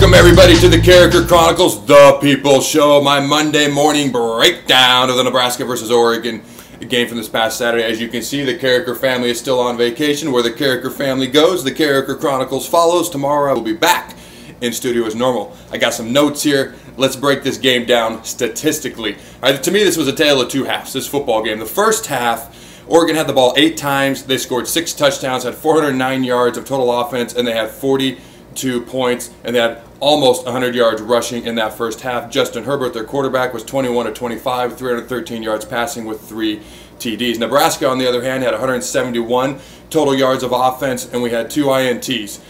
Welcome everybody to the Carriker Chronicles, the People Show, my Monday morning breakdown of the Nebraska versus Oregon game from this past Saturday. As you can see, the Carriker family is still on vacation. Where the Carriker family goes, the Carriker Chronicles follows. Tomorrow I will be back in studio as normal. I got some notes here. Let's break this game down statistically. All right, to me, this was a tale of two halves, this football game. The first half, Oregon had the ball 8 times. They scored 6 touchdowns, had 409 yards of total offense, and they had 42 points, and they had almost 100 yards rushing in that first half. Justin Herbert, their quarterback, was 21 of 25, 313 yards passing with 3 TDs. Nebraska, on the other hand, had 171 total yards of offense, and we had 2 INTs.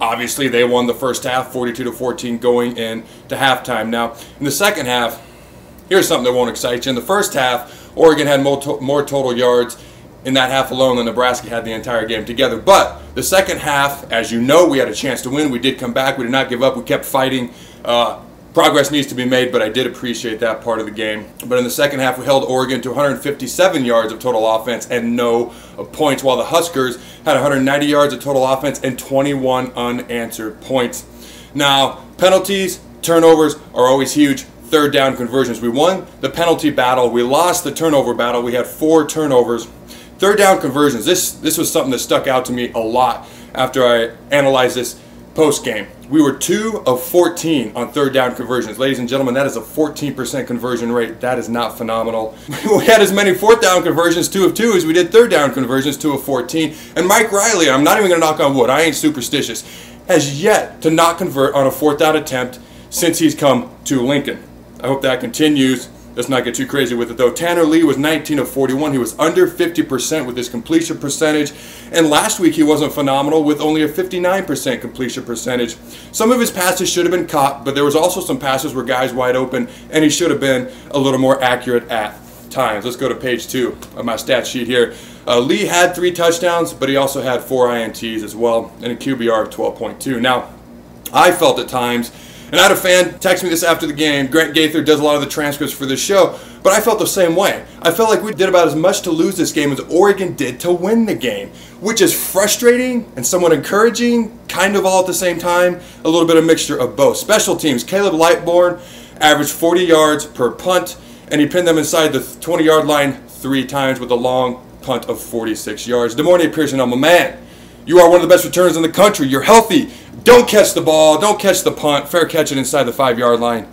Obviously, they won the first half, 42-14, going into halftime. Now, in the second half, here's something that won't excite you. In the first half, Oregon had more total yards in that half alone than Nebraska had the entire game together. But the second half, as you know, we had a chance to win. We did come back. We did not give up. We kept fighting. Progress needs to be made, but I did appreciate that part of the game. But in the second half, we held Oregon to 157 yards of total offense and no points, while the Huskers had 190 yards of total offense and 21 unanswered points. Now, penalties, turnovers are always huge. Third down conversions. We won the penalty battle. We lost the turnover battle. We had 4 turnovers. Third down conversions. This was something that stuck out to me a lot after I analyzed this post-game. We were 2 of 14 on third down conversions. Ladies and gentlemen, that is a 14% conversion rate. That is not phenomenal. We had as many fourth down conversions, 2 of 2, as we did third down conversions, 2 of 14. And Mike Riley, I'm not even going to knock on wood, I ain't superstitious, has yet to not convert on a fourth down attempt since he's come to Lincoln. I hope that continues. Let's not get too crazy with it though. Tanner Lee was 19 of 41. He was under 50% with his completion percentage. And last week he wasn't phenomenal with only a 59% completion percentage. Some of his passes should have been caught, but there was also some passes where guys wide open, and he should have been a little more accurate at times. Let's go to page 2 of my stat sheet here. Lee had 3 touchdowns, but he also had 4 INTs as well, and a QBR of 12.2. Now, I felt at times, and I had a fan text me this after the game. Grant Gaither does a lot of the transcripts for this show, but I felt the same way. I felt like we did about as much to lose this game as Oregon did to win the game, which is frustrating and somewhat encouraging, kind of all at the same time, a little bit of mixture of both. Special teams, Caleb Lightbourne averaged 40 yards per punt, and he pinned them inside the 20-yard line 3 times with a long punt of 46 yards. DeMornay Pearson, I'm a man. You are one of the best returners in the country. You're healthy. Don't catch the ball. Don't catch the punt. Fair catch it inside the 5-yard line,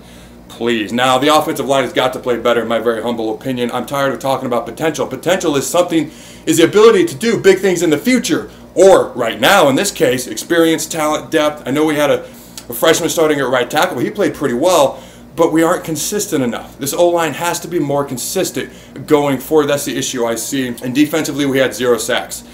please. Now, the offensive line has got to play better, in my very humble opinion. I'm tired of talking about potential. Potential is the ability to do big things in the future, or right now, in this case, experience, talent, depth. I know we had a freshman starting at right tackle. He played pretty well, but we aren't consistent enough. This O-line has to be more consistent going forward. That's the issue I see. And defensively, we had 0 sacks.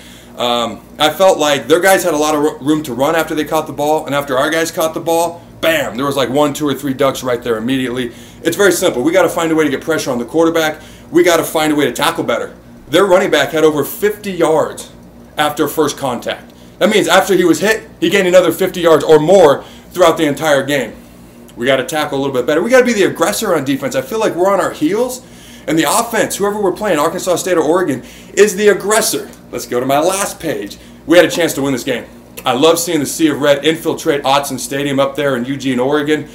I felt like their guys had a lot of room to run after they caught the ball, and after our guys caught the ball, bam, there was like 1, 2, or 3 ducks right there immediately. It's very simple. We got to find a way to get pressure on the quarterback. We got to find a way to tackle better. Their running back had over 50 yards after first contact. That means after he was hit, he gained another 50 yards or more throughout the entire game. We got to tackle a little bit better. We got to be the aggressor on defense. I feel like we're on our heels, and the offense, whoever we're playing, Arkansas State or Oregon, is the aggressor. Let's go to my last page. We had a chance to win this game. I love seeing the Sea of Red infiltrate Autzen Stadium up there in Eugene, Oregon.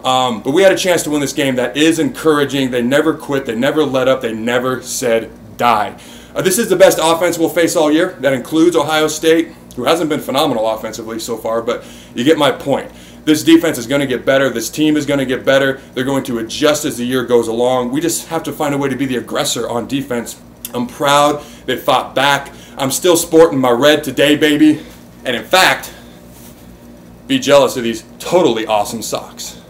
But we had a chance to win this game. That is encouraging. They never quit. They never let up. They never said die. This is the best offense we'll face all year. That includes Ohio State, who hasn't been phenomenal offensively so far, but you get my point. This defense is going to get better. This team is going to get better. They're going to adjust as the year goes along. We just have to find a way to be the aggressor on defense. I'm proud they fought back. I'm still sporting my red today, baby. And in fact, be jealous of these totally awesome socks.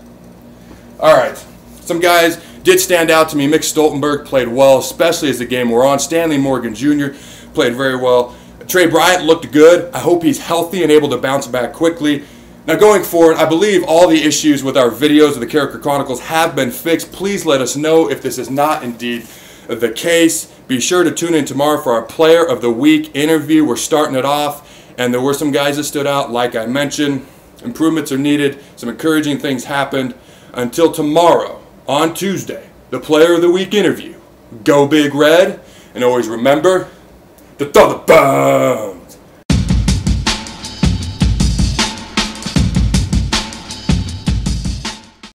All right, some guys did stand out to me. Mick Stoltenberg played well, especially as the game wore on. Stanley Morgan Jr. played very well. Trey Bryant looked good. I hope he's healthy and able to bounce back quickly. Now going forward, I believe all the issues with our videos of the Carriker Chronicles have been fixed. Please let us know if this is not indeed the case. Be sure to tune in tomorrow for our Player of the Week interview. We're starting it off, and there were some guys that stood out, like I mentioned. Improvements are needed. Some encouraging things happened. Until tomorrow, on Tuesday, the Player of the Week interview. Go Big Red, and always remember to throw the ball.